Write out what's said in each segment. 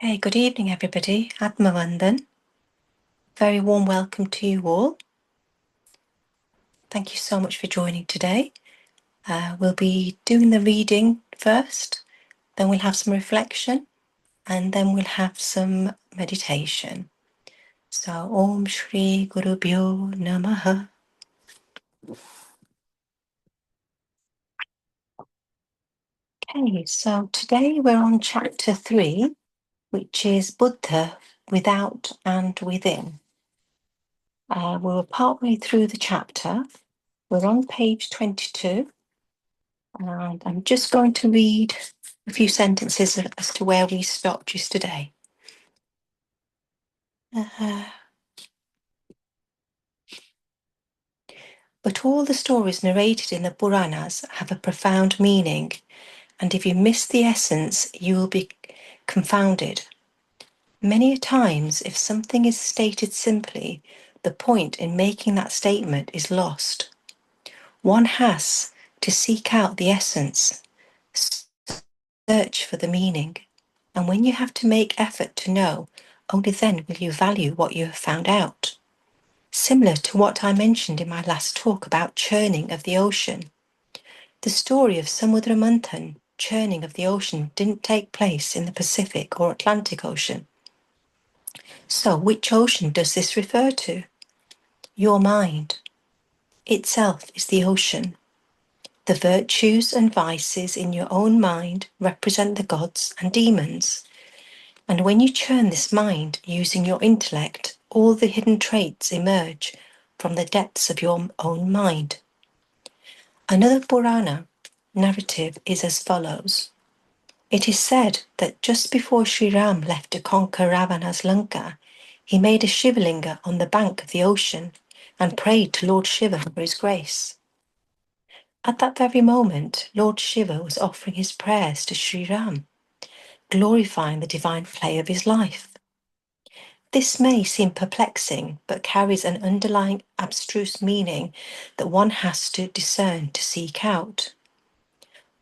Hey, good evening, everybody. Atmavandan. Very warm welcome to you all. Thank you so much for joining today. We'll be doing the reading first, then we'll have some reflection, and then we'll have some meditation. So, Om Shri Guru Bhyo Namaha. Okay, so today we're on chapter 3, which is Buddha without and within. We're partway through the chapter. We're on page 22. And I'm just going to read a few sentences as to where we stopped yesterday. But all the stories narrated in the Puranas have a profound meaning, and if you miss the essence, you will be confounded. Many a times, if something is stated simply, the point in making that statement is lost. One has to seek out the essence, search for the meaning, and when you have to make effort to know, only then will you value what you have found out. Similar to what I mentioned in my last talk about churning of the ocean. The story of Samudra Manthan, churning of the ocean, didn't take place in the Pacific or Atlantic Ocean. So which ocean does this refer to? Your mind itself is the ocean. The virtues and vices in your own mind represent the gods and demons. And when you churn this mind using your intellect, all the hidden traits emerge from the depths of your own mind. Another Purana narrative is as follows. It is said that just before Sri Ram left to conquer Ravana's Lanka, he made a Shivalinga on the bank of the ocean and prayed to Lord Shiva for his grace. At that very moment, Lord Shiva was offering his prayers to Sri Ram, glorifying the divine play of his life. This may seem perplexing, but carries an underlying abstruse meaning that one has to discern to seek out.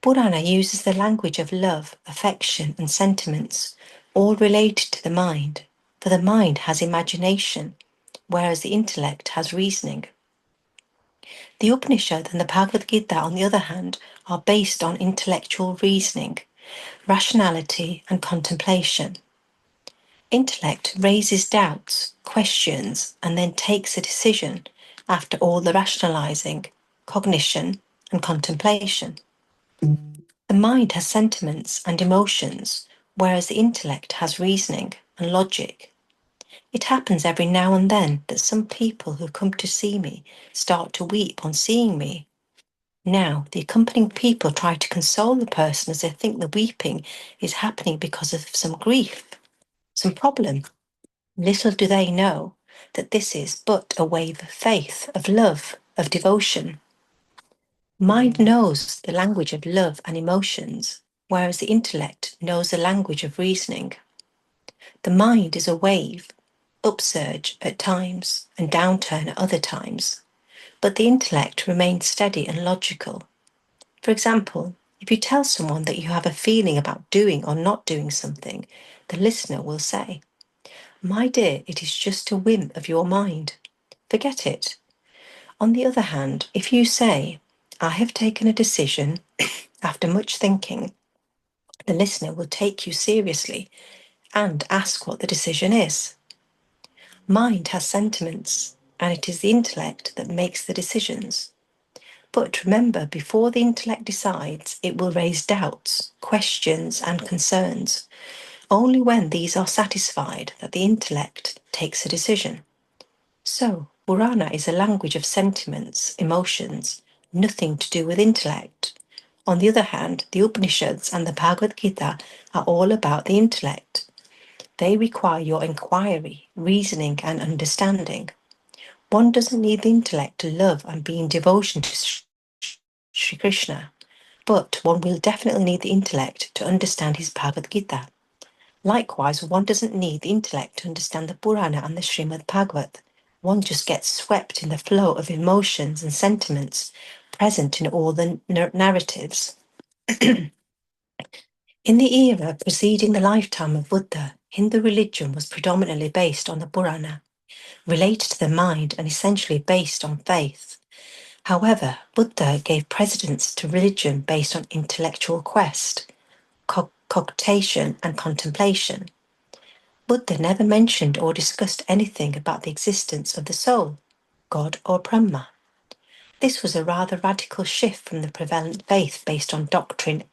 Purana uses the language of love, affection, and sentiments, all related to the mind, for the mind has imagination, whereas the intellect has reasoning. The Upanishad and the Bhagavad Gita, on the other hand, are based on intellectual reasoning, rationality, and contemplation. Intellect raises doubts, questions, and then takes a decision after all the rationalizing, cognition, and contemplation. The mind has sentiments and emotions, whereas the intellect has reasoning and logic. It happens every now and then that some people who come to see me start to weep on seeing me. Now, the accompanying people try to console the person as they think the weeping is happening because of some grief, some problem. Little do they know that this is but a wave of faith, of love, of devotion. Mind knows the language of love and emotions, whereas the intellect knows the language of reasoning. The mind is a wave, upsurge at times and downturn at other times, but the intellect remains steady and logical. For example, if you tell someone that you have a feeling about doing or not doing something, the listener will say, "My dear, it is just a whim of your mind. Forget it." On the other hand, if you say, "I have taken a decision after much thinking," the listener will take you seriously and ask what the decision is. Mind has sentiments, and it is the intellect that makes the decisions. But remember, before the intellect decides, it will raise doubts, questions, and concerns. Only when these are satisfied that the intellect takes a decision. So, Purana is a language of sentiments, emotions, nothing to do with intellect. On the other hand, the Upanishads and the Bhagavad Gita are all about the intellect. They require your inquiry, reasoning, and understanding. One doesn't need the intellect to love and be in devotion to Sri Krishna, but one will definitely need the intellect to understand his Bhagavad Gita. Likewise, one doesn't need the intellect to understand the Purana and the Srimad Bhagavat. One just gets swept in the flow of emotions and sentiments present in all the narratives. In the era preceding the lifetime of Buddha, Hindu religion was predominantly based on the Purana, related to the mind and essentially based on faith. However, Buddha gave precedence to religion based on intellectual quest, cogitation, and contemplation. Buddha never mentioned or discussed anything about the existence of the soul, God, or Brahma. This was a rather radical shift from the prevalent faith based on doctrine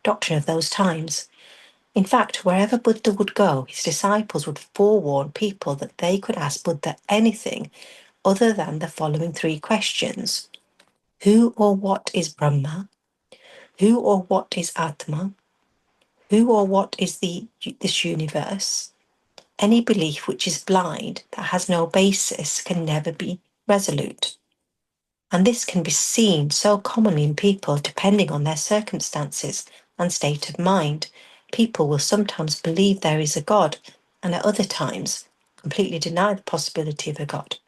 of those times. In fact, wherever Buddha would go, his disciples would forewarn people that they could ask Buddha anything other than the following three questions. Who or what is Brahma? Who or what is Atma? Who or what is this universe? Any belief which is blind, that has no basis, can never be resolute. And this can be seen so commonly in people depending on their circumstances and state of mind. People will sometimes believe there is a God, and at other times completely deny the possibility of a God.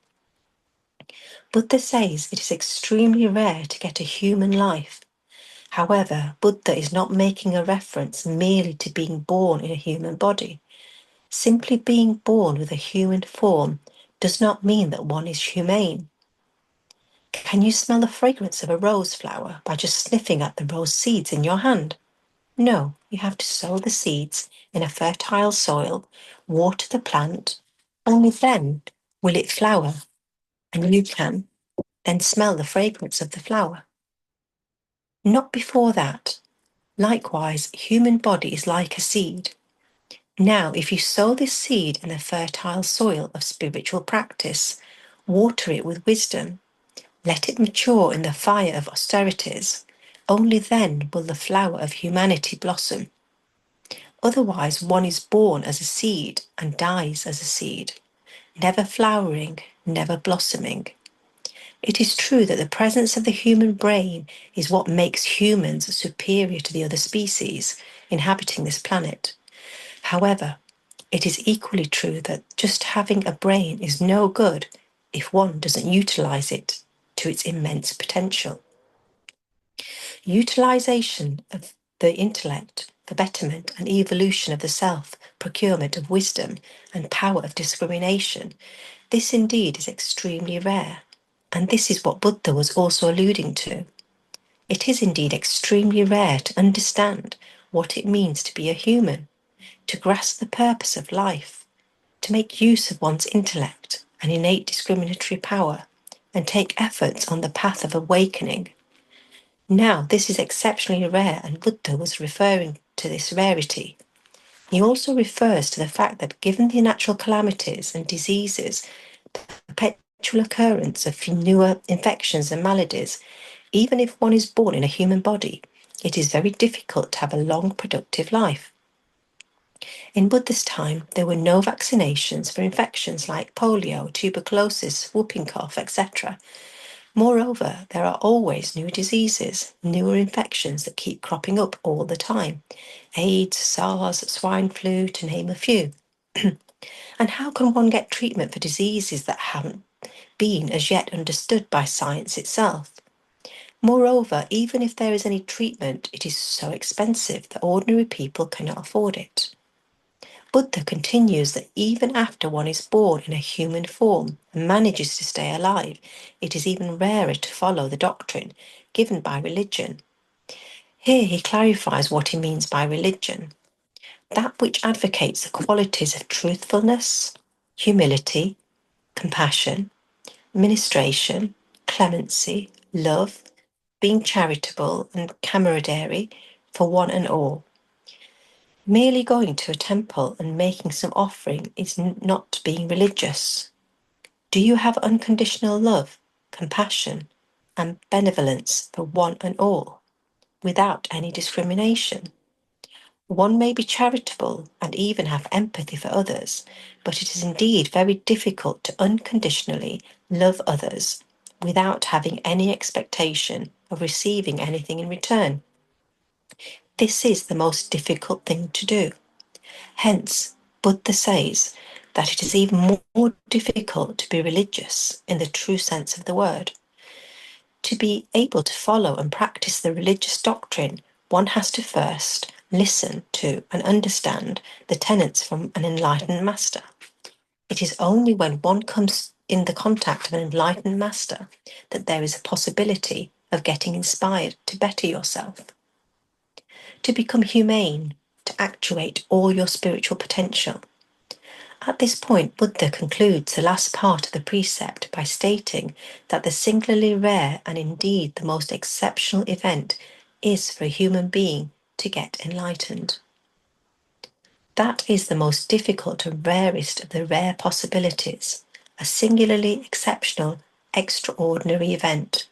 Buddha says it is extremely rare to get a human life. However, Buddha is not making a reference merely to being born in a human body. Simply being born with a human form does not mean that one is humane. Can you smell the fragrance of a rose flower by just sniffing at the rose seeds in your hand? No, you have to sow the seeds in a fertile soil, water the plant, only then will it flower, and you can then smell the fragrance of the flower. Not before that. Likewise, human body is like a seed. Now, if you sow this seed in the fertile soil of spiritual practice, water it with wisdom, let it mature in the fire of austerities, only then will the flower of humanity blossom. Otherwise, one is born as a seed and dies as a seed, never flowering, never blossoming. It is true that the presence of the human brain is what makes humans superior to the other species inhabiting this planet. However, it is equally true that just having a brain is no good if one doesn't utilize it to its immense potential. Utilization of the intellect, the betterment and evolution of the self, procurement of wisdom and power of discrimination, this indeed is extremely rare. And this is what Buddha was also alluding to. It is indeed extremely rare to understand what it means to be a human, to grasp the purpose of life, to make use of one's intellect and innate discriminatory power, and take efforts on the path of awakening. Now, this is exceptionally rare, and Buddha was referring to this rarity. He also refers to the fact that given the natural calamities and diseases, perpetual occurrence of newer infections and maladies, even if one is born in a human body, it is very difficult to have a long, productive life. In Buddha's time, there were no vaccinations for infections like polio, tuberculosis, whooping cough, etc. Moreover, there are always new diseases, newer infections that keep cropping up all the time. AIDS, SARS, swine flu, to name a few. And how can one get treatment for diseases that haven't been as yet understood by science itself? Moreover, even if there is any treatment, it is so expensive that ordinary people cannot afford it. Buddha continues that even after one is born in a human form and manages to stay alive, it is even rarer to follow the doctrine given by religion. Here he clarifies what he means by religion. That which advocates the qualities of truthfulness, humility, compassion, ministration, clemency, love, being charitable, and camaraderie for one and all. Merely going to a temple and making some offering is not being religious. Do you have unconditional love, compassion, and benevolence for one and all, without any discrimination? One may be charitable and even have empathy for others, but it is indeed very difficult to unconditionally love others without having any expectation of receiving anything in return. This is the most difficult thing to do. Hence, Buddha says that it is even more difficult to be religious in the true sense of the word. To be able to follow and practice the religious doctrine, one has to first listen to, and understand the tenets from an enlightened master. It is only when one comes in the contact of an enlightened master that there is a possibility of getting inspired to better yourself, to become humane, to actuate all your spiritual potential. At this point, Buddha concludes the last part of the precept by stating that the singularly rare and indeed the most exceptional event is for a human being to get enlightened. That is the most difficult and rarest of the rare possibilities, a singularly exceptional, extraordinary event.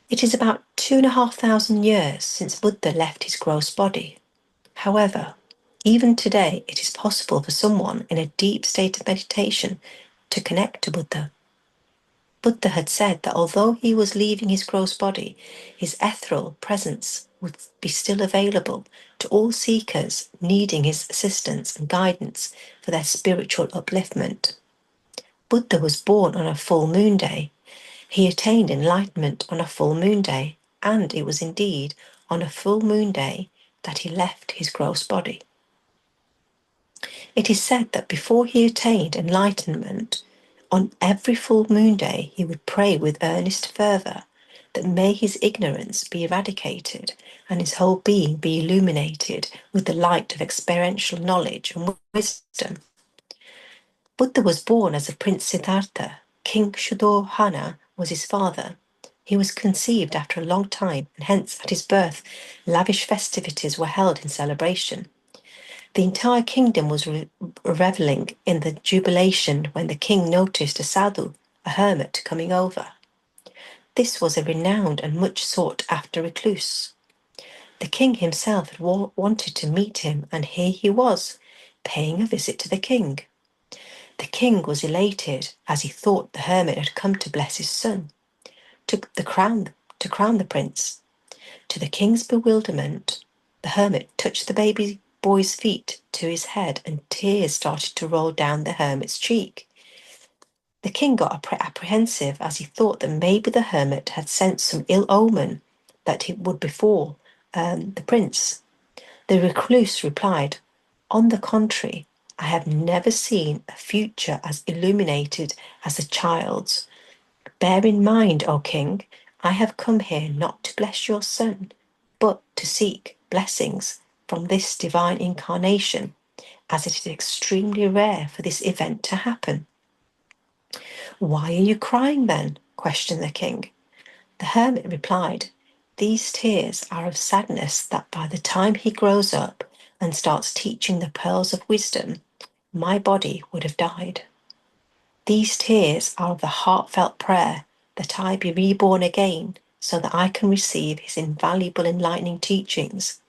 It is about 2,500 years since Buddha left his gross body. However, even today, it is possible for someone in a deep state of meditation to connect to Buddha. Buddha had said that although he was leaving his gross body, his ethereal presence would be still available to all seekers needing his assistance and guidance for their spiritual upliftment. Buddha was born on a full moon day. He attained enlightenment on a full moon day, and it was indeed on a full moon day that he left his gross body. It is said that before he attained enlightenment, on every full moon day he would pray with earnest fervour that may his ignorance be eradicated and his whole being be illuminated with the light of experiential knowledge and wisdom. Buddha was born as a Prince Siddhartha. King Shuddhodhana was his father. He was conceived after a long time, and hence at his birth lavish festivities were held in celebration. The entire kingdom was reveling in the jubilation when the king noticed a sadhu, a hermit, coming over. This was a renowned and much sought-after recluse. The king himself had wanted to meet him, and here he was, paying a visit to the king. The king was elated, as he thought the hermit had come to bless his son, to crown the prince. To the king's bewilderment, the hermit touched the baby boy's feet to his head, and tears started to roll down the hermit's cheek. The king got apprehensive, as he thought that maybe the hermit had sensed some ill omen that it would befall the prince. The recluse replied, "On the contrary, I have never seen a future as illuminated as a child's. Bear in mind, O king, I have come here not to bless your son, but to seek blessings from this divine incarnation, as it is extremely rare for this event to happen." "Why are you crying then?" questioned the king. The hermit replied, "These tears are of sadness that by the time he grows up and starts teaching the pearls of wisdom, my body would have died. These tears are of the heartfelt prayer that I be reborn again so that I can receive his invaluable enlightening teachings."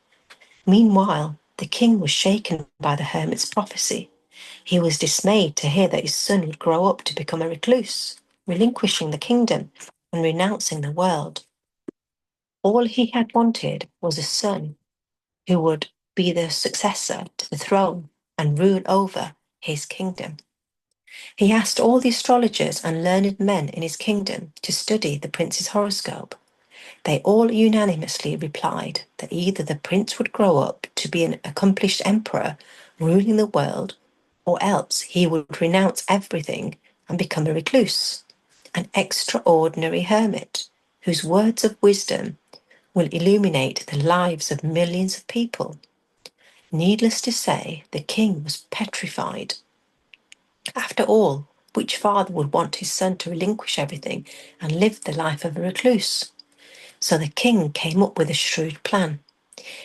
Meanwhile, the king was shaken by the hermit's prophecy. He was dismayed to hear that his son would grow up to become a recluse, relinquishing the kingdom and renouncing the world. All he had wanted was a son who would be the successor to the throne and rule over his kingdom. He asked all the astrologers and learned men in his kingdom to study the prince's horoscope. They all unanimously replied that either the prince would grow up to be an accomplished emperor ruling the world, or else he would renounce everything and become a recluse, an extraordinary hermit whose words of wisdom will illuminate the lives of millions of people. Needless to say, the king was petrified. After all, which father would want his son to relinquish everything and live the life of a recluse? So the king came up with a shrewd plan.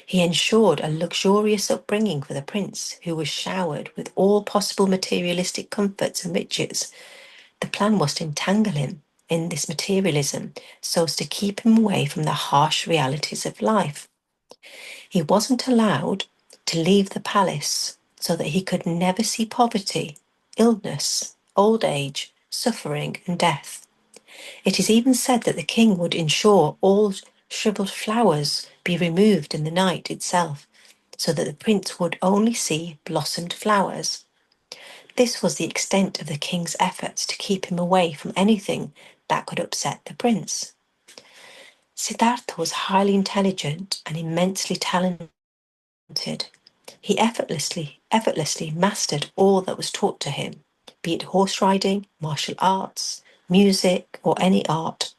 He ensured a luxurious upbringing for the prince, who was showered with all possible materialistic comforts and riches. The plan was to entangle him in this materialism so as to keep him away from the harsh realities of life. He wasn't allowed to leave the palace so that he could never see poverty, illness, old age, suffering, and death. It is even said that the king would ensure all shriveled flowers be removed in the night itself, so that the prince would only see blossomed flowers. This was the extent of the king's efforts to keep him away from anything that could upset the prince. Siddhartha was highly intelligent and immensely talented. He effortlessly mastered all that was taught to him, be it horse riding, martial arts, music, or any art.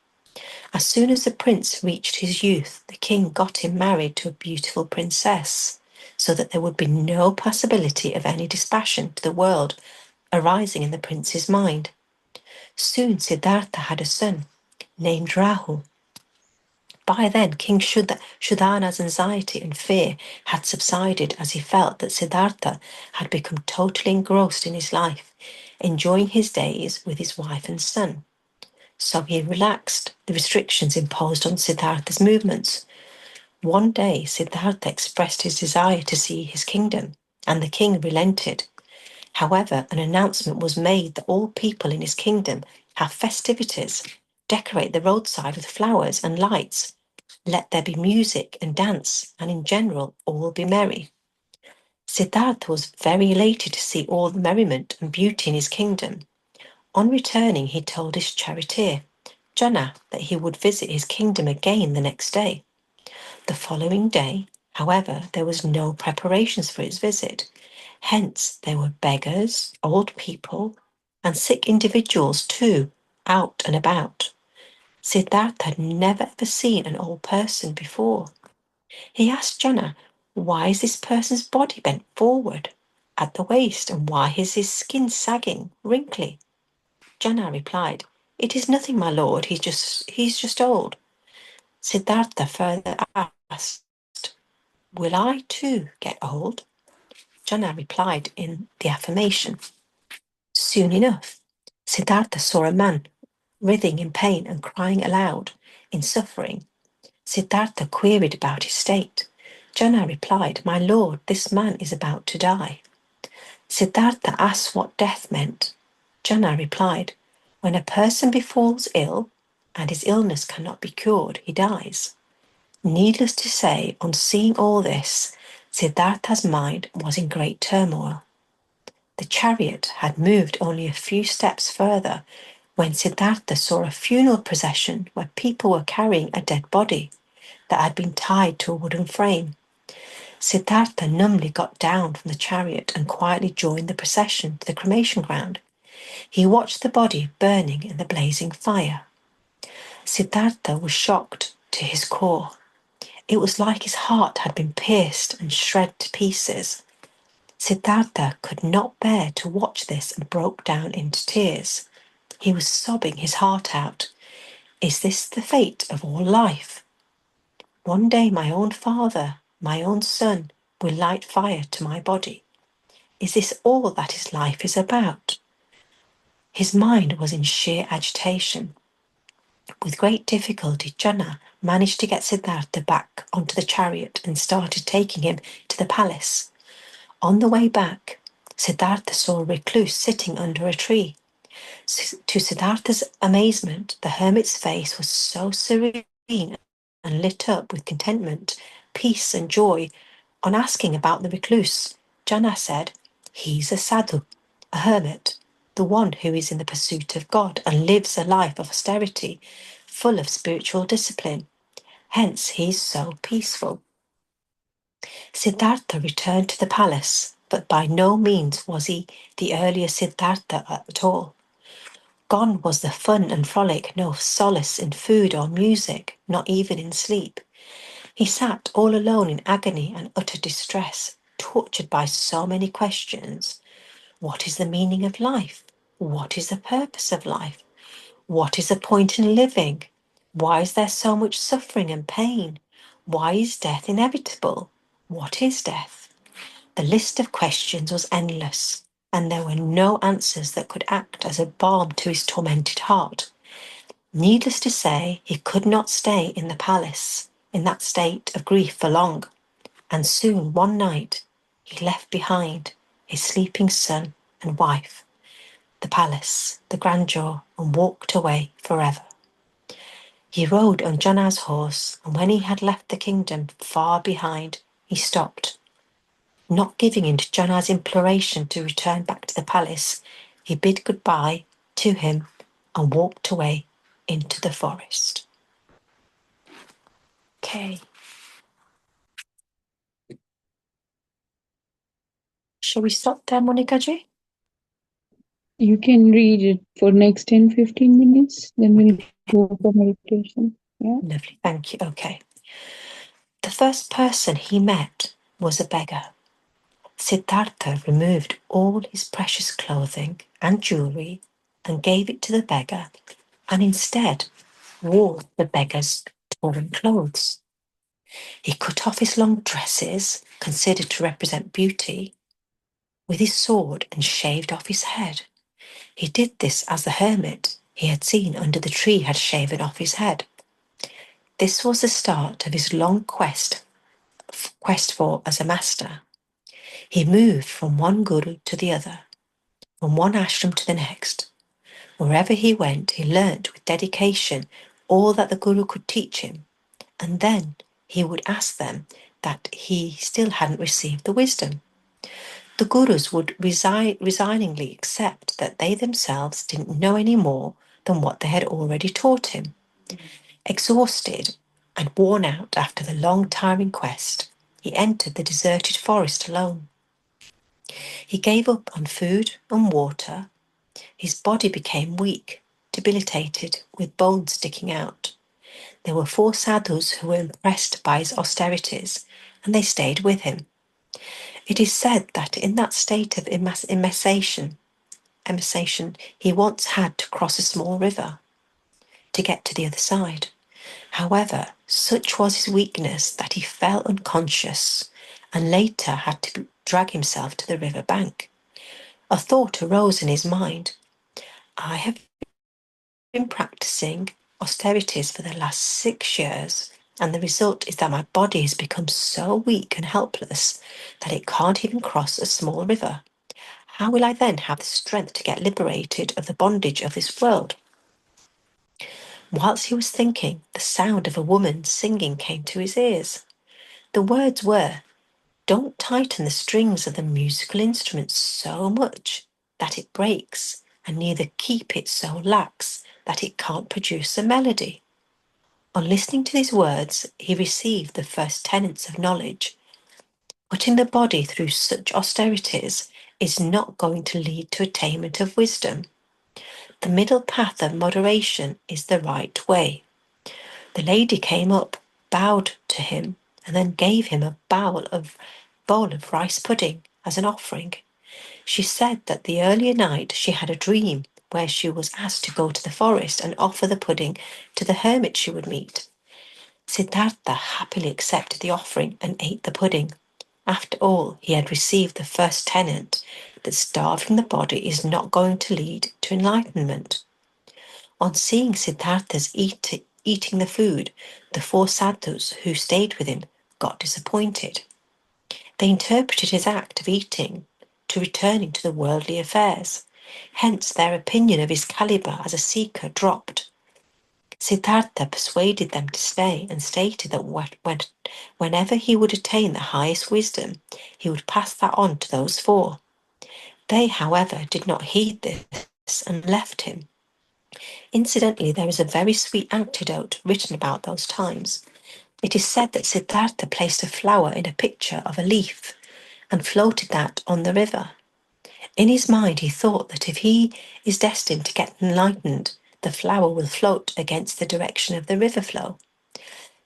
As soon as the prince reached his youth, the king got him married to a beautiful princess, so that there would be no possibility of any dispassion to the world arising in the prince's mind. Soon Siddhartha had a son named Rahul. By then, King Shuddhana's anxiety and fear had subsided as he felt that Siddhartha had become totally engrossed in his life, enjoying his days with his wife and son. So he relaxed the restrictions imposed on Siddhartha's movements. One day, Siddhartha expressed his desire to see his kingdom, and the king relented. However, an announcement was made that all people in his kingdom have festivities, decorate the roadside with flowers and lights, let there be music and dance, and in general, all be merry. Siddhartha was very elated to see all the merriment and beauty in his kingdom. On returning, he told his charioteer, Jana, that he would visit his kingdom again the next day. The following day, however, there was no preparations for his visit. Hence, there were beggars, old people, and sick individuals too, out and about. Siddhartha had never ever seen an old person before. He asked Jana, why is this person's body bent forward at the waist, and why is his skin sagging, wrinkly? Jana replied, it is nothing, my lord, he's just old. Siddhartha further asked, will I too get old? Jana replied in the affirmation. Soon enough, Siddhartha saw a man writhing in pain and crying aloud in suffering. Siddhartha queried about his state. Jana replied, my lord, this man is about to die. Siddhartha asked what death meant. Jana replied, when a person befalls ill and his illness cannot be cured, he dies. Needless to say, on seeing all this, Siddhartha's mind was in great turmoil. The chariot had moved only a few steps further when Siddhartha saw a funeral procession where people were carrying a dead body that had been tied to a wooden frame. Siddhartha numbly got down from the chariot and quietly joined the procession to the cremation ground. He watched the body burning in the blazing fire. Siddhartha was shocked to his core. It was like his heart had been pierced and shred to pieces. Siddhartha could not bear to watch this and broke down into tears. He was sobbing his heart out. Is this the fate of all life? One day my own father, my own son, will light fire to my body. Is this all that his life is about? His mind was in sheer agitation. With great difficulty, Jana managed to get Siddhartha back onto the chariot and started taking him to the palace. On the way back, Siddhartha saw a recluse sitting under a tree. To Siddhartha's amazement, the hermit's face was so serene and lit up with contentment, peace, and joy. On asking about the recluse, Jana said, he's a sadhu, a hermit, the one who is in the pursuit of God and lives a life of austerity, full of spiritual discipline. Hence, he's so peaceful. Siddhartha returned to the palace, but by no means was he the earlier Siddhartha at all. Gone was the fun and frolic, no solace in food or music, not even in sleep. He sat all alone in agony and utter distress, tortured by so many questions. What is the meaning of life? What is the purpose of life? What is the point in living? Why is there so much suffering and pain? Why is death inevitable? What is death? The list of questions was endless, and there were no answers that could act as a balm to his tormented heart. Needless to say, he could not stay in the palace in that state of grief for long, and soon one night he left behind his sleeping son and wife, the palace, the grandeur, and walked away forever. He rode on Jana's horse, and when he had left the kingdom far behind, he stopped. Not giving in to Jana's imploration to return back to the palace, he bid goodbye to him and walked away into the forest. Okay. Shall we stop there, Monica Ji? You can read it for next 10-15 minutes, then we'll go for meditation. Yeah. Lovely, thank you. Okay. The first person he met was a beggar. Siddhartha removed all his precious clothing and jewelry and gave it to the beggar, and instead wore the beggar's torn clothes. He cut off his long dresses, considered to represent beauty, with his sword and shaved off his head. He did this as the hermit he had seen under the tree had shaven off his head. This was the start of his long quest for as a master. He moved from one guru to the other, from one ashram to the next. Wherever he went, he learnt with dedication all that the guru could teach him, and then he would ask them that he still hadn't received the wisdom. The gurus would resigningly accept that they themselves didn't know any more than what they had already taught him. Exhausted and worn out after the long, tiring quest, he entered the deserted forest alone. He gave up on food and water. His body became weak, debilitated, with bones sticking out. There were 4 sadhus who were impressed by his austerities, and they stayed with him. It is said that in that state of emaciation, he once had to cross a small river to get to the other side. However, such was his weakness that he fell unconscious and later had to drag himself to the river bank. A thought arose in his mind. I have been practicing austerities for the last 6 years, and the result is that my body has become so weak and helpless that it can't even cross a small river. How will I then have the strength to get liberated of the bondage of this world? Whilst he was thinking, the sound of a woman singing came to his ears. The words were, "Don't tighten the strings of the musical instrument so much that it breaks, and neither keep it so lax that it can't produce a melody." On listening to these words, he received the first tenets of knowledge. Putting the body through such austerities is not going to lead to attainment of wisdom. The middle path of moderation is the right way. The lady came up, bowed to him, and then gave him a bowl of rice pudding as an offering. She said that the earlier night she had a dream where she was asked to go to the forest and offer the pudding to the hermit she would meet. Siddhartha happily accepted the offering and ate the pudding. After all, he had received the first tenet that starving the body is not going to lead to enlightenment. On seeing Siddhartha's eating the food, the 4 sadhus who stayed with him got disappointed. They interpreted his act of eating to returning to the worldly affairs. Hence, their opinion of his caliber as a seeker dropped. Siddhartha persuaded them to stay and stated that whenever he would attain the highest wisdom, he would pass that on to those 4. They, however, did not heed this and left him. Incidentally, there is a very sweet anecdote written about those times. It is said that Siddhartha placed a flower in a picture of a leaf and floated that on the river. In his mind, he thought that if he is destined to get enlightened, the flower will float against the direction of the river flow.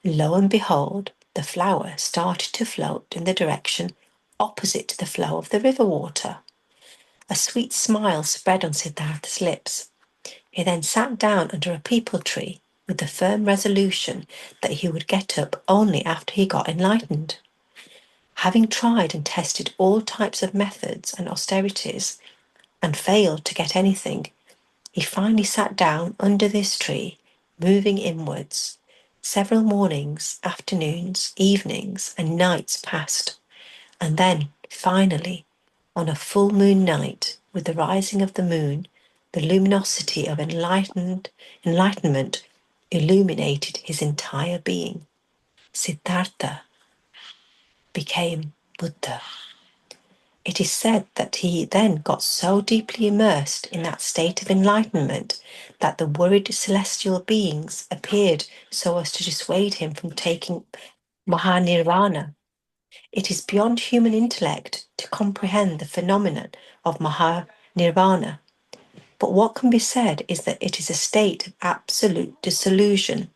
Lo and behold, the flower started to float in the direction opposite to the flow of the river water. A sweet smile spread on Siddhartha's lips. He then sat down under a peepal tree with the firm resolution that he would get up only after he got enlightened. Having tried and tested all types of methods and austerities and failed to get anything, he finally sat down under this tree, moving inwards. Several mornings, afternoons, evenings, and nights passed, and then, finally, on a full moon night, with the rising of the moon, the luminosity of enlightenment illuminated his entire being. Siddhartha became Buddha. It is said that he then got so deeply immersed in that state of enlightenment that the worried celestial beings appeared so as to dissuade him from taking Mahanirvana. It is beyond human intellect to comprehend the phenomenon of Mahanirvana. But what can be said is that it is a state of absolute dissolution,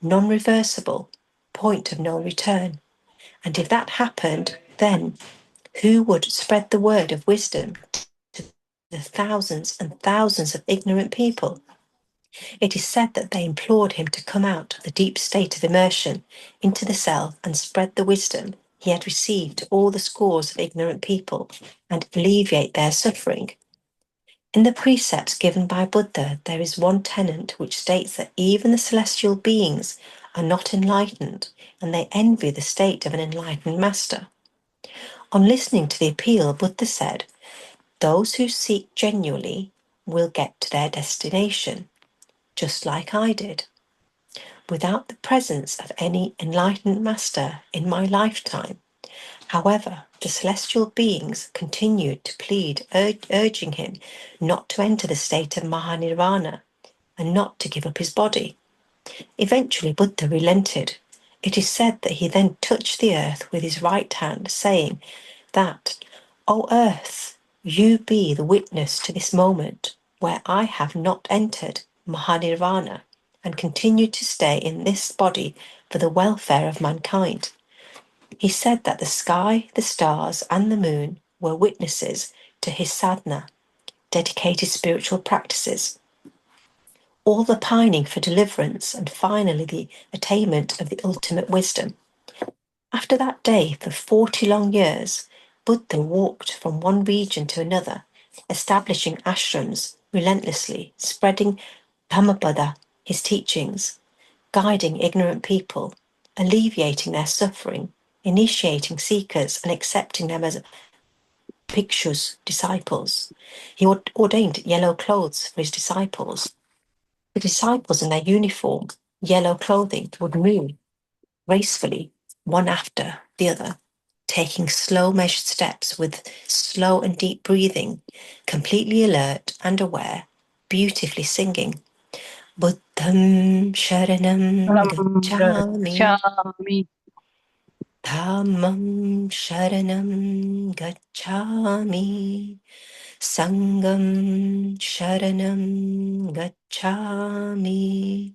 non-reversible, point of no return. And if that happened, then who would spread the word of wisdom to the thousands and thousands of ignorant people? It is said that they implored him to come out of the deep state of immersion into the self and spread the wisdom he had received to all the scores of ignorant people and alleviate their suffering. In the precepts given by Buddha, there is one tenet which states that even the celestial beings are not enlightened and they envy the state of an enlightened master. On listening to the appeal, Buddha said, "Those who seek genuinely will get to their destination, just like I did. Without the presence of any enlightened master in my lifetime, however, the celestial beings continued to plead, urging him not to enter the state of Mahanirvana and not to give up his body. Eventually, Buddha relented. It is said that he then touched the earth with his right hand, saying that, O earth, you be the witness to this moment where I have not entered Mahanirvana and continue to stay in this body for the welfare of mankind." He said that the sky, the stars, and the moon were witnesses to his sadhana, dedicated spiritual practices, all the pining for deliverance, and finally the attainment of the ultimate wisdom. After that day, for 40 long years, Buddha walked from one region to another, establishing ashrams relentlessly, spreading Dhammapada, his teachings, guiding ignorant people, alleviating their suffering, initiating seekers and accepting them as bhikshus, disciples. He ordained yellow clothes for his disciples. The disciples in their uniform, yellow clothing, would move gracefully, one after the other, taking slow, measured steps with slow and deep breathing, completely alert and aware, beautifully singing, Buddham Sharanam Gacchami, Gacchami. Dhammam Sharanam Gacchami, Sangam Sharanam Gacchami.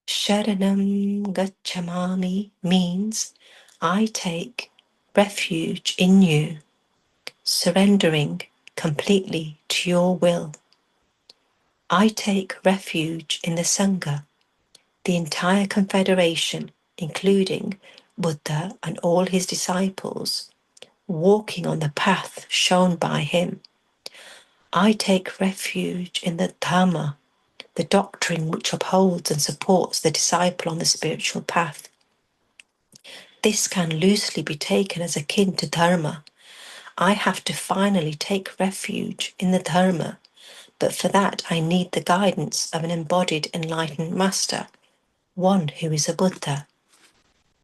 Sharanam Gacchami means I take refuge in you, surrendering completely to your will. I take refuge in the Sangha, the entire confederation, including Buddha and all his disciples, walking on the path shown by him. I take refuge in the Dhamma, the doctrine which upholds and supports the disciple on the spiritual path. This can loosely be taken as akin to dharma. I have to finally take refuge in the dharma, but for that I need the guidance of an embodied enlightened master, one who is a Buddha.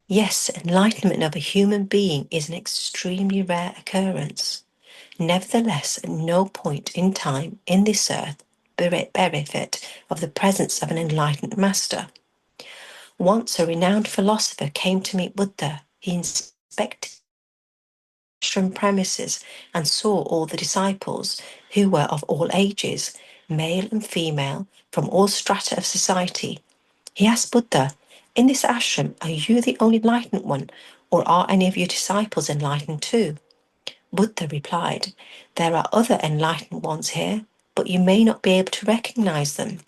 Yes, enlightenment of a human being is an extremely rare occurrence. Nevertheless, at no point in time in this earth benefit of the presence of an enlightened master. Once a renowned philosopher came to meet Buddha. He inspected ashram premises and saw all the disciples, who were of all ages, male and female, from all strata of society. He asked Buddha, "In this ashram, are you the only enlightened one, or are any of your disciples enlightened too?" Buddha replied, "There are other enlightened ones here, but you may not be able to recognize them.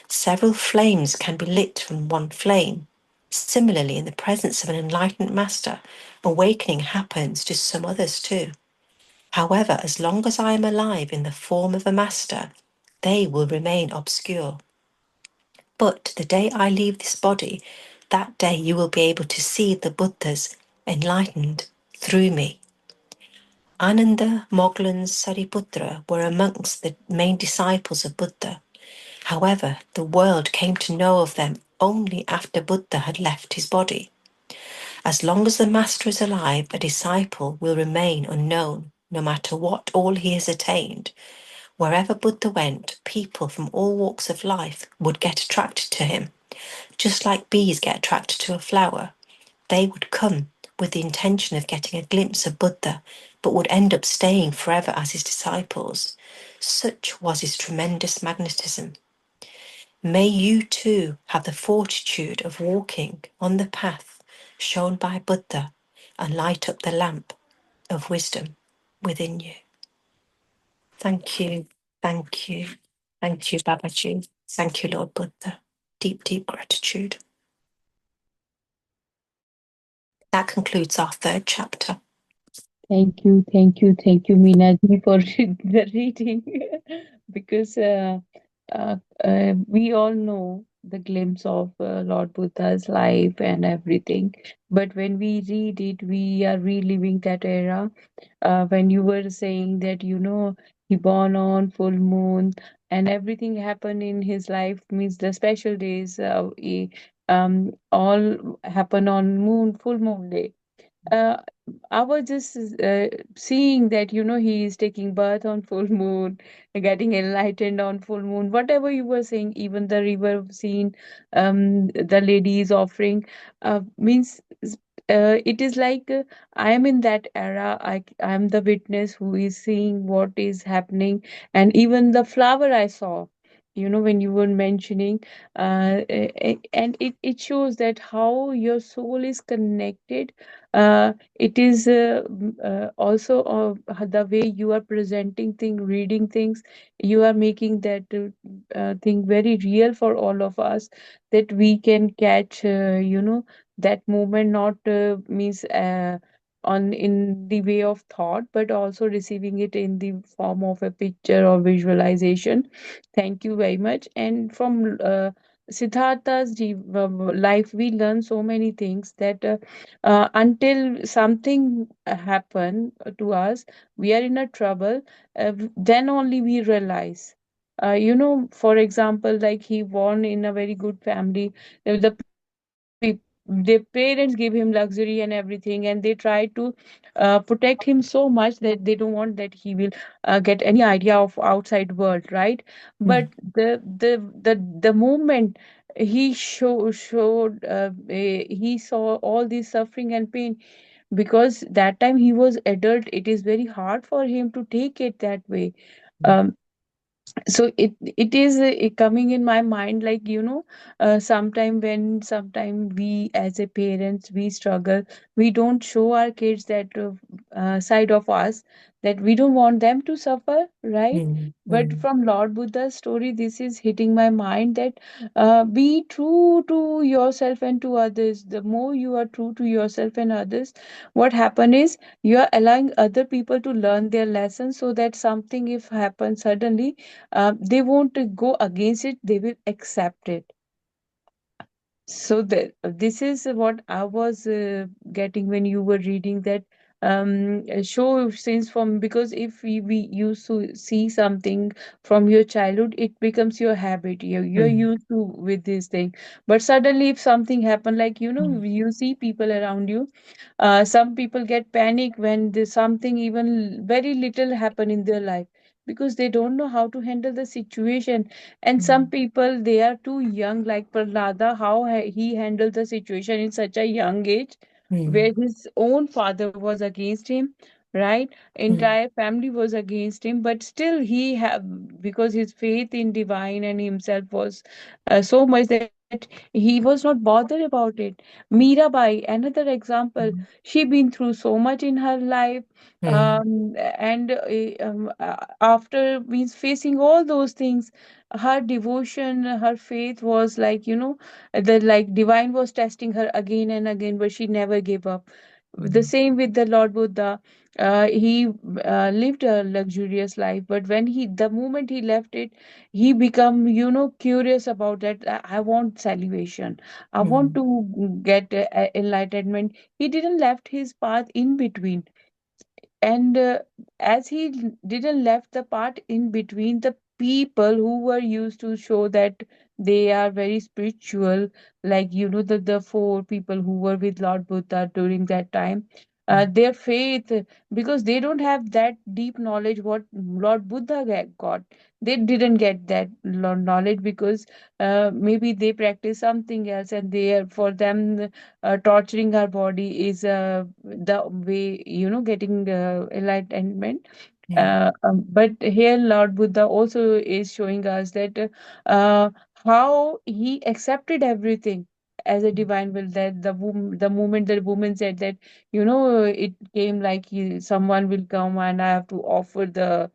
Several flames can be lit from one flame. Similarly, in the presence of an enlightened master, awakening happens to some others too. However, as long as I am alive in the form of a master, they will remain obscure. But the day I leave this body, that day you will be able to see the Buddhas enlightened through me." Ananda, Mogglan, Sariputra were amongst the main disciples of Buddha. However, the world came to know of them only after Buddha had left his body. As long as the master is alive, a disciple will remain unknown, no matter what all he has attained. Wherever Buddha went, people from all walks of life would get attracted to him. Just like bees get attracted to a flower, they would come with the intention of getting a glimpse of Buddha, but would end up staying forever as his disciples. Such was his tremendous magnetism. May you too have the fortitude of walking on the path shown by Buddha and light up the lamp of wisdom within you. Thank you, thank you, thank you, Babaji. Thank you, Lord Buddha. Deep, deep gratitude. That concludes our third chapter. Thank you, Meenaji, for the reading. Because we all know the glimpse of Lord Buddha's life and everything. But when we read it, we are reliving that era. When you were saying that, he born on full moon and everything happened in his life, means the special days, all happen on full moon day. uh, I was just seeing that, he is taking birth on full moon, getting enlightened on full moon, whatever you were saying, even the river scene, the lady is offering, means it is like I am in that era. I am the witness who is seeing what is happening, and even the flower I saw. When you were mentioning, and it shows that how your soul is connected. It is also the way you are presenting things, reading things. You are making that thing very real for all of us, that we can catch, that moment, not means on in the way of thought, but also receiving it in the form of a picture or visualization. Thank you very much. And from Siddhartha's life, we learn so many things, that until something happen to us, we are in a trouble, then only we realize. For example, like he born in a very good family. The parents give him luxury and everything, and they try to protect him so much that they don't want that he will get any idea of outside world, right? But Mm, the moment he showed he saw all this suffering and pain, because that time he was adult, it is very hard for him to take it that way. mm, So it is coming in my mind, like, sometime we as a parents, we struggle. We don't show our kids that side of us, that we don't want them to suffer, right? mm, But mm, from Lord Buddha's story, this is hitting my mind, that be true to yourself and to others. The more you are true to yourself and others, what happen is, you are allowing other people to learn their lessons, so that something if happens suddenly, they won't go against it, they will accept it. So this is what I was getting when you were reading that. Show since from, because if we used to see something from your childhood, it becomes your habit. You're mm, used to with this thing. But suddenly, if something happen, like, mm, you see people around you, some people get panic when there's something even very little happen in their life, because they don't know how to handle the situation. And some mm, people, they are too young, like Prahlada, how he handled the situation in such a young age, mm, where his own father was against him, right? mm, Entire family was against him, but still he have, because his faith in divine and himself was so much that he was not bothered about it. Mirabai, another example, she been through so much in her life, mm, and after means facing all those things, her devotion, her faith was like, the like divine was testing her again and again, but she never gave up. The mm, same with the Lord Buddha. He lived a luxurious life, but when the moment he left it, he become, curious about that. I want salvation. I want mm, to get enlightenment. He didn't left his path in between, and as he didn't left the part in between, the people who were used to show that they are very spiritual, like, the four people who were with Lord Buddha during that time, their faith, because they don't have that deep knowledge what Lord Buddha got. They didn't get that knowledge because maybe they practice something else, and they are, for them, torturing our body is the way, getting enlightenment. Yeah. But here Lord Buddha also is showing us that how he accepted everything as a divine will, that the moment the woman said that, it came like someone will come and I have to offer the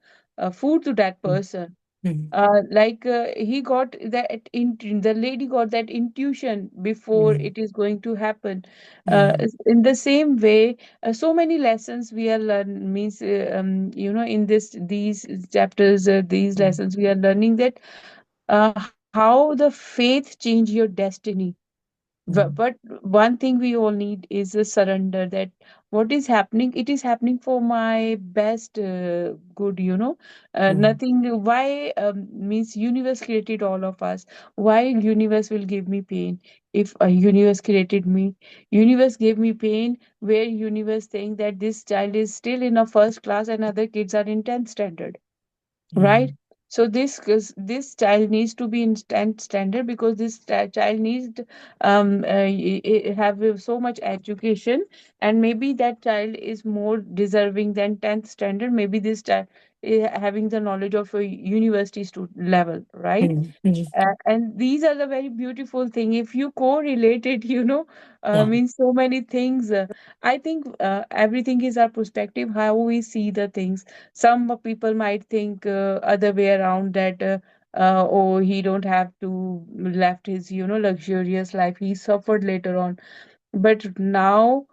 food to that Mm, person. mm, He got that the lady got that intuition before mm, it is going to happen. mm, In the same way, so many lessons we are learn means, in these chapters, these mm, lessons we are learning that how the faith change your destiny. But mm, one thing we all need is a surrender, that what is happening, it is happening for my best good, mm, nothing. Why means universe created all of us. Why universe will give me pain? If a universe created me, universe gave me pain where universe think that this child is still in a first class and other kids are in 10th standard, right? mm, So this child needs to be in standard, because this child needs have so much education, and maybe that child is more deserving than 10th standard. Maybe this child having the knowledge of a university level, right? mm, mm. And these are the very beautiful thing. If you correlate it, Yeah. means so many things. I think everything is our perspective, how we see the things. Some people might think other way around, that oh, he don't have to left his luxurious life. He suffered later on. But now,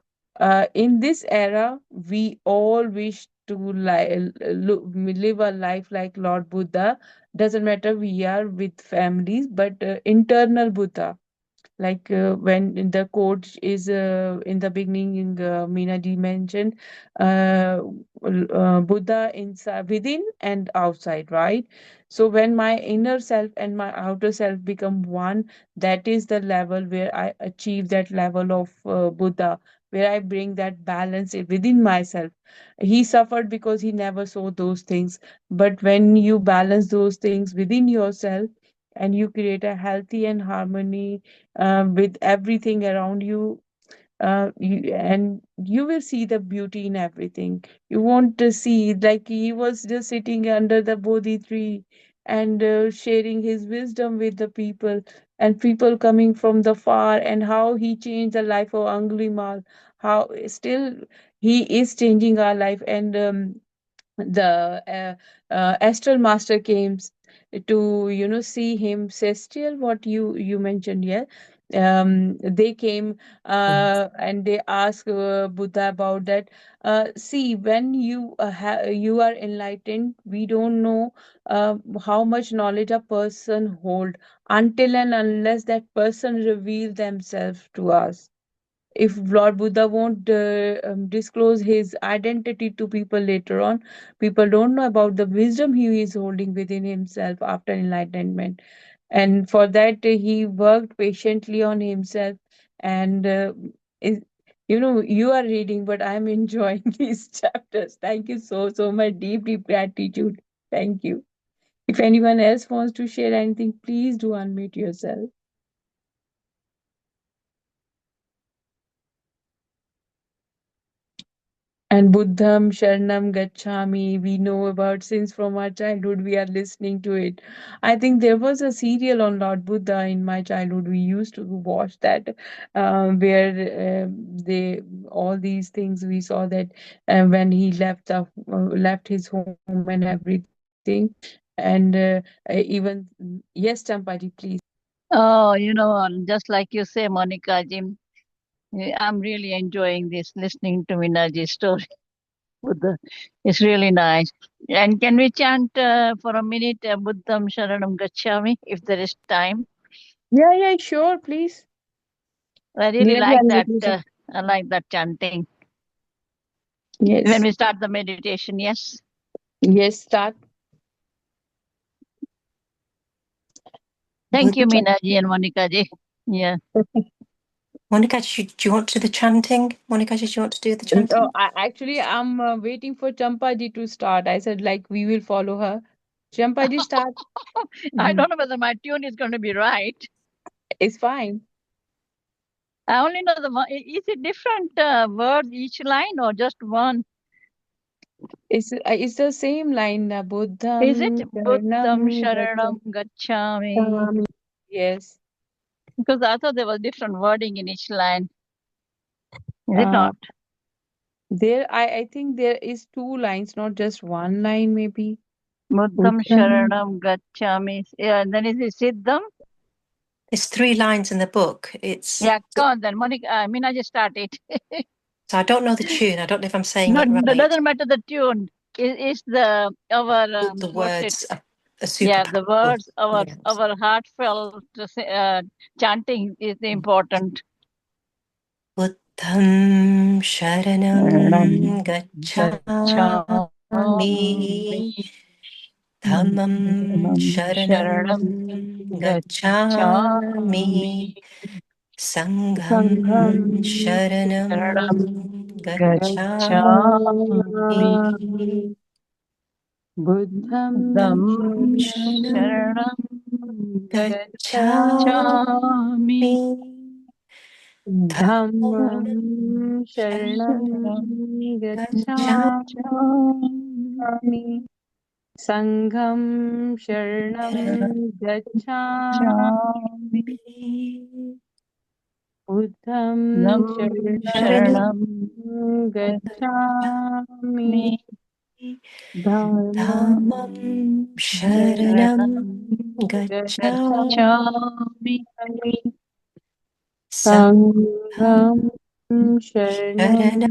in this era, we all wish to live a life like Lord Buddha. Doesn't matter we are with families, but internal Buddha, like when in the quote is in the beginning, Meena ji mentioned Buddha inside, within and outside, right? So when my inner self and my outer self become one, that is the level where I achieve that level of Buddha, where I bring that balance within myself. He suffered because he never saw those things, but when you balance those things within yourself, and you create a healthy and harmony with everything around you, and you will see the beauty in everything. You want to see, like he was just sitting under the Bodhi tree and sharing his wisdom with the people, and people coming from the far, and how he changed the life of Angulimal, how still he is changing our life. And the astral master came to see him. Celestial, what you mentioned, yeah. They came and they asked Buddha about that. See, when you are enlightened, we don't know how much knowledge a person hold, until and unless that person reveal themselves to us. If Lord Buddha won't disclose his identity to people later on, people don't know about the wisdom he is holding within himself after enlightenment. And for that, he worked patiently on himself. And is, you are reading, but I'm enjoying these chapters. Thank you so much. Deep, deep gratitude. Thank you. If anyone else wants to share anything, please do unmute yourself. And Buddham Sharanam Gacchami, we know about since from our childhood, we are listening to it. I think there was a serial on Lord Buddha in my childhood. We used to watch that, where they all these things we saw that when he left his home and everything, and even yes, Champaji, please. Oh, just like you say, Monica, Jim, I'm really enjoying this, listening to Minaji's story. It's really nice. And can we chant for a minute, Buddham Sharanam Gacchami, if there is time? Yeah, yeah, sure, please. I really Nearly like that. unmute yourself. I like that chanting. When Yes, we start the meditation, yes. yes, start. Thank you, Buddha. Minaji and Monica ji. Yeah. Monica, do you want to do the chanting? Monica, did you want to do the chanting? No, I'm waiting for Champaji to start. I said, like, we will follow her. Champaji, start. I don't know whether my tune is going to be right. It's fine. I only know is it different words each line or just one? It's the same line. Is it Buddham Buddham Sharanam Sharanam Gacchami? Gacchami. Yes. Because I thought there was different wording in each line. Is it Uh, not? I think there is two lines, not just one line, maybe. Buddham Buddham. Sharanam Gacchami. Yeah, and then is it Siddham? There's 3 lines in the book. It's Yeah, come on then, Monica. I mean, I just started. so I don't know the tune. I don't know if I'm saying No, it it right. doesn't matter the tune. Is the our The what's it? words are super Yeah, the powerful. words, Yes. our heartfelt chanting is the important. Buddham Sharanam Gacchami, Gacchami Dhammam Sharanam Sharanam Gacchami, Gacchami Sangham Sangham Sharanam Sharanam Gacchami, Gacchami Buddham Dhammam Sharanam Sharanam Gacchami Gacchami, Dhammam Sharanam Sharanam Gacchami Gacchami, Sangham Sharanam Gacchami Gacchami, Buddham Nam Sharanam Sharanam Gacchami Gacchami, Dhammam Dhammam Sharanam Sharanam Gacchami Gacchami, Sangham Sharanam Sharanam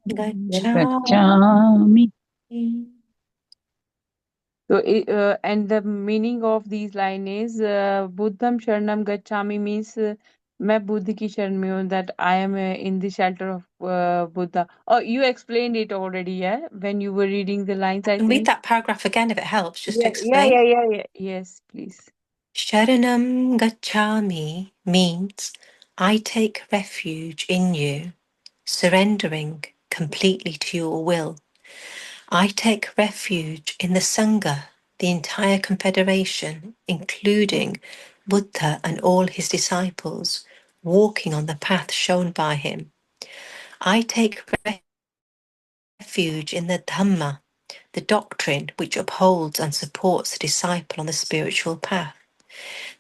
Gacchami. Gacchami. So, and the meaning of these line is Buddham Sharanam Gacchami means मैं बुद्ध की शरण में हूँ, that I am in the shelter of Buddha. Oh, you explained it already, yeah? When you were reading the lines, I And read think. that paragraph again if it helps, just to Yeah, yeah, explain. yeah, yeah, yeah. Yes, please. Sharanam Gacchami means I take refuge in you, surrendering completely to your will. I take refuge in the Sangha, the entire confederation, including Buddha and all his disciples, walking on the path shown by him. I take refuge in the Dhamma, the doctrine which upholds and supports the disciple on the spiritual path.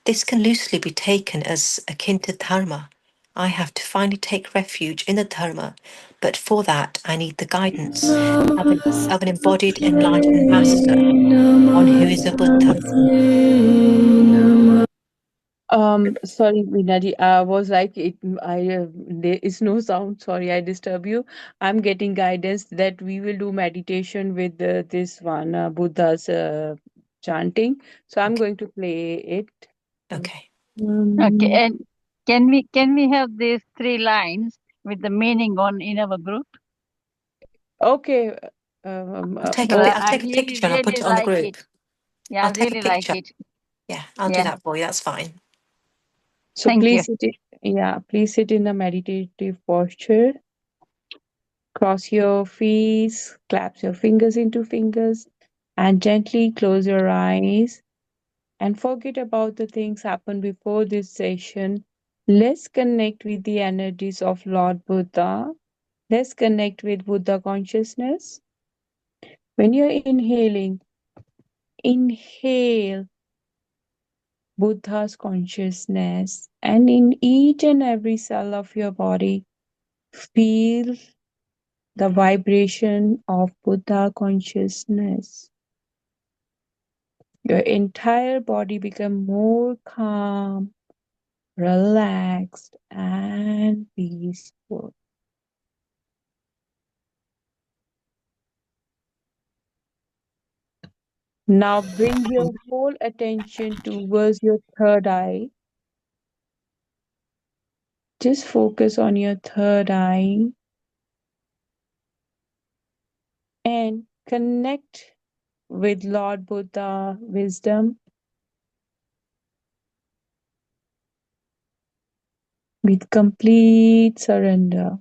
This can loosely be taken as akin to Dharma. I have to finally take refuge in the Dharma, but for that I need the guidance of an embodied enlightened master, one who is a Buddha. Sorry, Minaji, I was like, there is no sound. Sorry, I disturb you. I'm getting guidance that we will do meditation with this one, Buddha's chanting. So I'm going to play it. Okay. Okay, Um, and can we have these 3 lines with the meaning on in our group? okay. I'll take Because I'll I take a really, picture and I'll put really it on the like group. it. Yeah, I'll I take a really like picture. it. Yeah, I'll do Yeah, that for you. That's fine. So thank you. please please sit in a meditative posture. Cross your feet, clasp your fingers into fingers, and gently close your eyes and forget about the things happened before this session. Let's connect with the energies of Lord Buddha. Let's connect with Buddha consciousness. When you're inhaling, inhale Buddha's consciousness, and in each and every cell of your body, feel the vibration of Buddha consciousness. Your entire body become more calm, relaxed, and peaceful. Now bring your whole attention towards your third eye. Just focus on your third eye and connect with Lord Buddha wisdom. with complete surrender.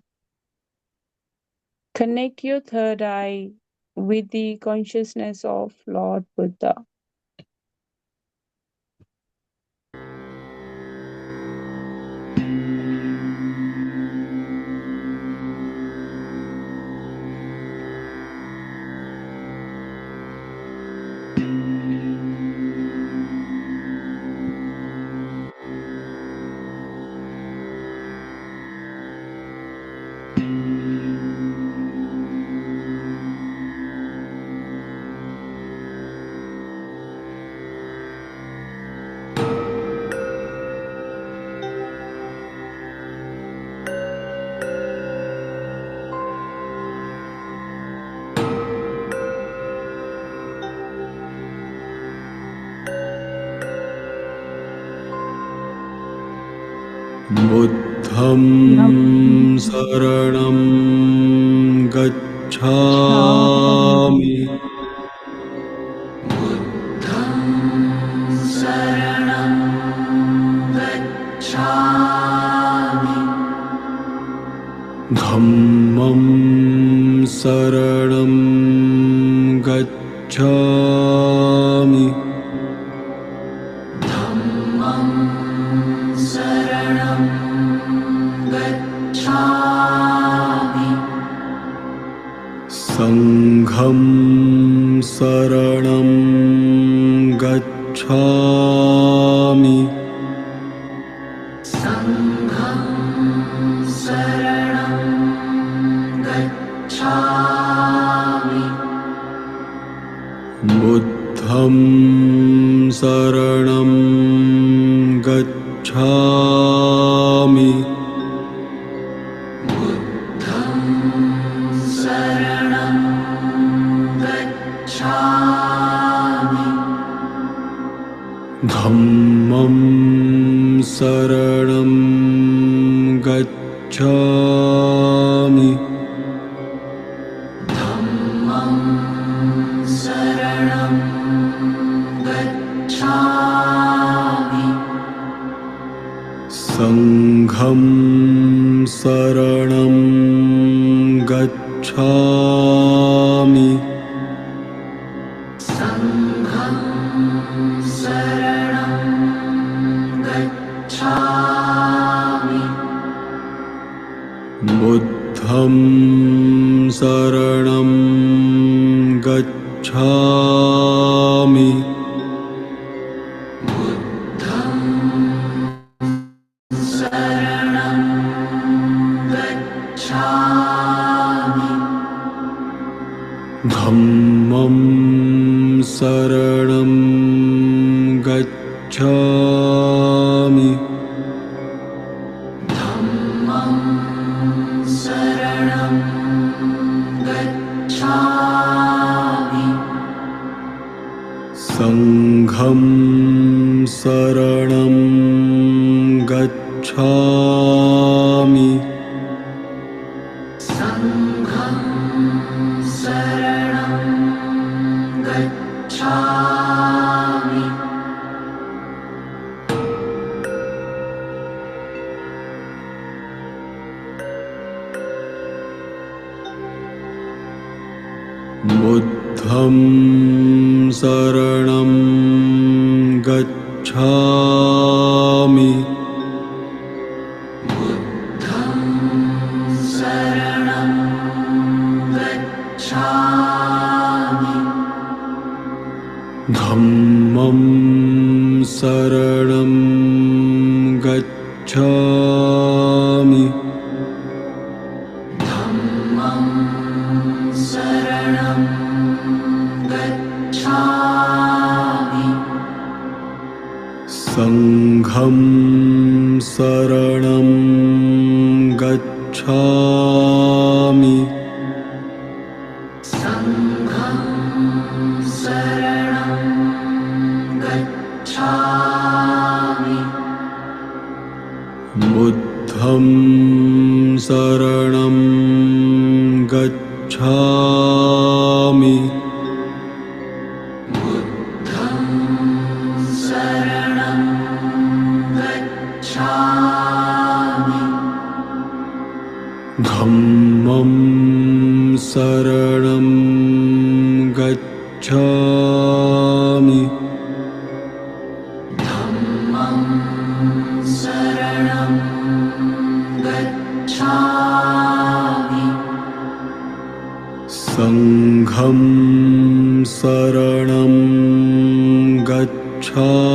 Connect your third eye with the consciousness of Lord Buddha. Buddham saranam gacchami. Dhammam saranam gacchami. Sangham saranam gacchami. Buddham saranam gacchami. Dhammam saranam gacchami. Sangham saranam gacchami. Buddham saranam gacchami. Dhammam saranam gacchami. Sangham saranam gacchami. Buddham saranam gacchami. Dhammam saranam gacchami. Sangham saranam gacchami. Buddham saranam gacchami. Gacchami. शरणं गच्छामि सङ्घं शरणं गच्छामि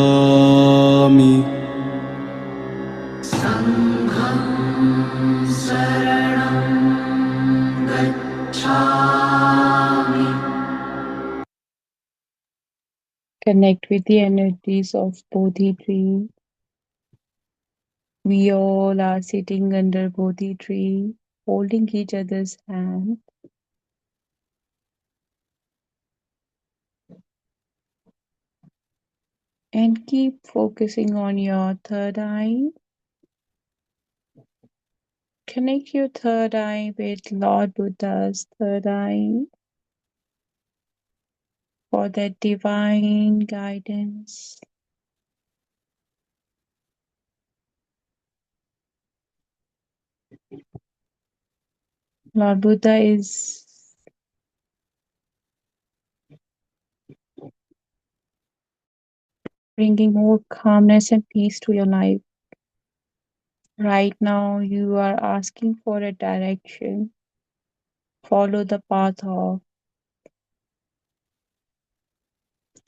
Connect with the energies of Bodhi tree. We all are sitting under Bodhi tree, holding each other's hand. And keep focusing on your third eye. Connect your third eye with Lord Buddha's third eye for that divine guidance. Lord Buddha is bringing more calmness and peace to your life. Right now, you are asking for a direction. Follow the path of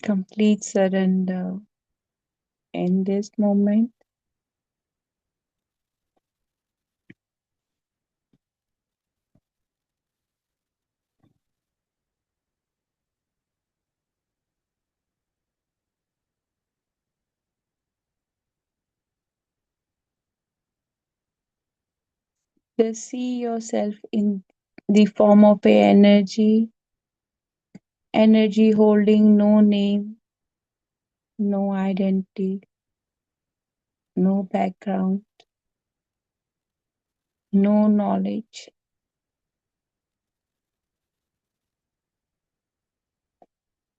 complete surrender. In this moment, just see yourself in the form of a energy holding no name, no identity, no background, no knowledge.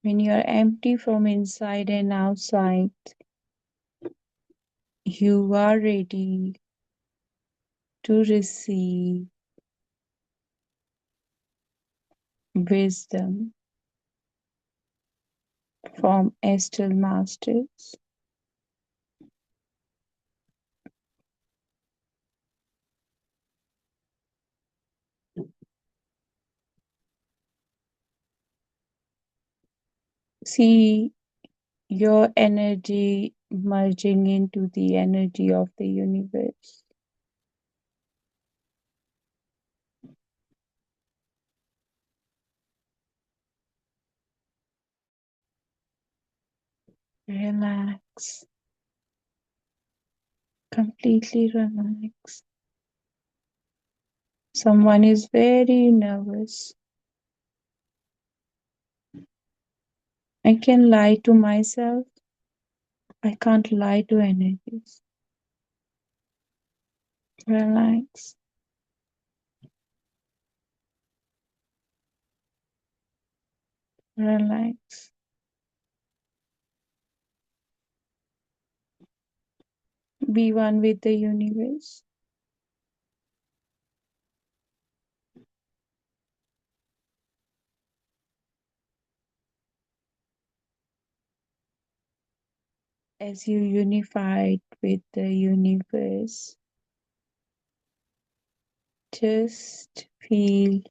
When you are empty from inside and outside, you are ready to receive wisdom from astral masters. See your energy merging into the energy of the universe. Relax, completely relax. Someone is very nervous. I can lie to myself. I can't lie to energies. Relax. Relax. Be one with the universe. As you unified with the universe, just feel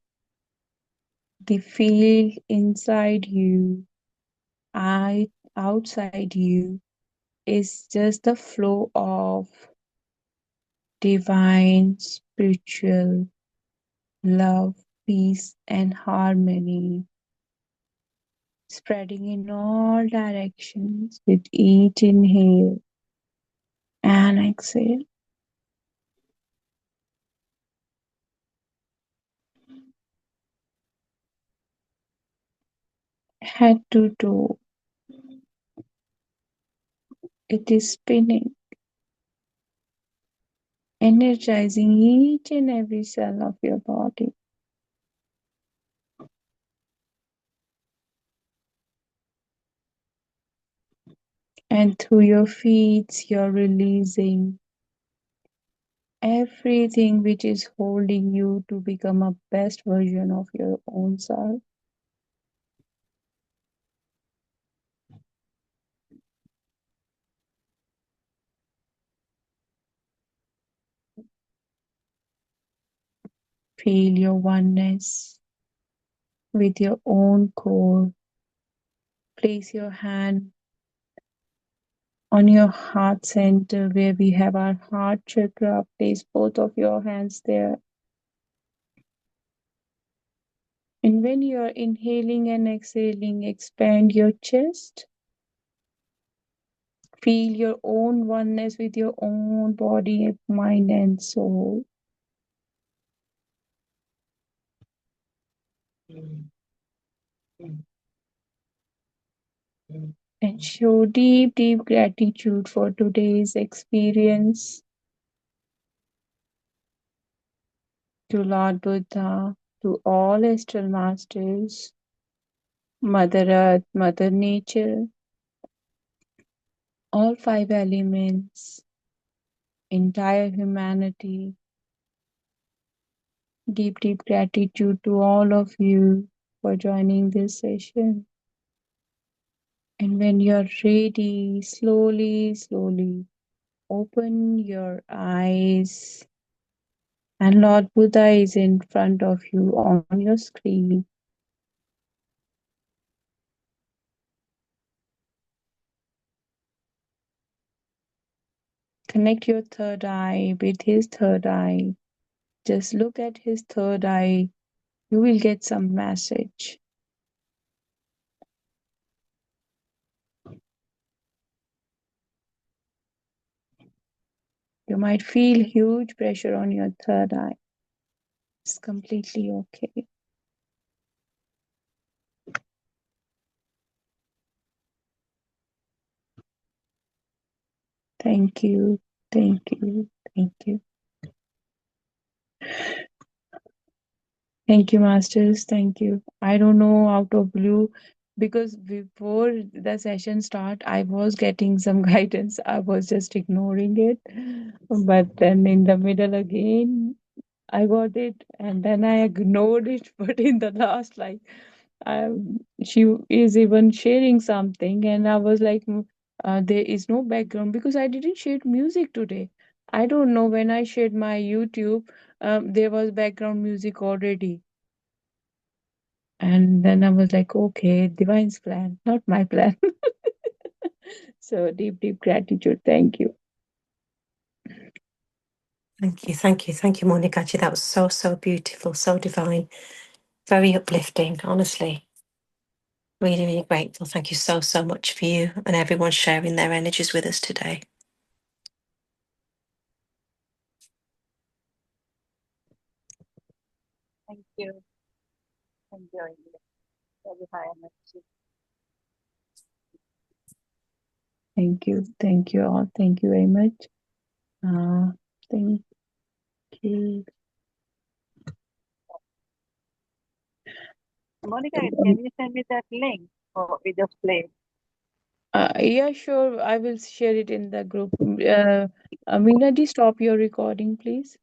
the field inside you, outside you is just the flow of divine spiritual love, peace, and harmony, spreading in all directions with each inhale and exhale. Head to toe, it is spinning, energizing each and every cell of your body. And through your feet, you're releasing everything which is holding you to become a best version of your own self. Feel your oneness with your own core. Place your hand on your heart center where we have our heart chakra. Place both of your hands there. And when you are inhaling and exhaling, expand your chest. Feel your own oneness with your own body, mind, and soul. And show deep, deep gratitude for today's experience to Lord Buddha, to all astral masters, Mother Earth, Mother Nature, all five elements, entire humanity. Deep, deep gratitude to all of you for joining this session. And when you're ready, slowly, slowly open your eyes. And Lord Buddha is in front of you on your screen. Connect your third eye with his third eye. Just look at his third eye. You will get some message. You might feel huge pressure on your third eye. It's completely okay. Thank you. Thank you. Thank you. Thank you, Masters. Thank you. I don't know out of blue because before the session start, I was getting some guidance. I was just ignoring it. But then in the middle again, I got it and then I ignored it. But in the last, like, she is even sharing something, and I was like, there is no background because I didn't share music today. I don't know when I shared my YouTube, there was background music already. And then I was like, okay, divine's plan, not my plan. So deep, deep gratitude. Thank you. Thank you, thank you, thank you, Monikaji. That was so, so beautiful, so divine, very uplifting, honestly. Really, really grateful. Thank you so, so much for you and everyone sharing their energies with us today. Thank you. Enjoying it. Very high energy. Thank you. Thank you all. Thank you very much. Thank you. Monica, can you send me that link or we just play? Yeah, sure. I will share it in the group. Meena ji, stop your recording, please.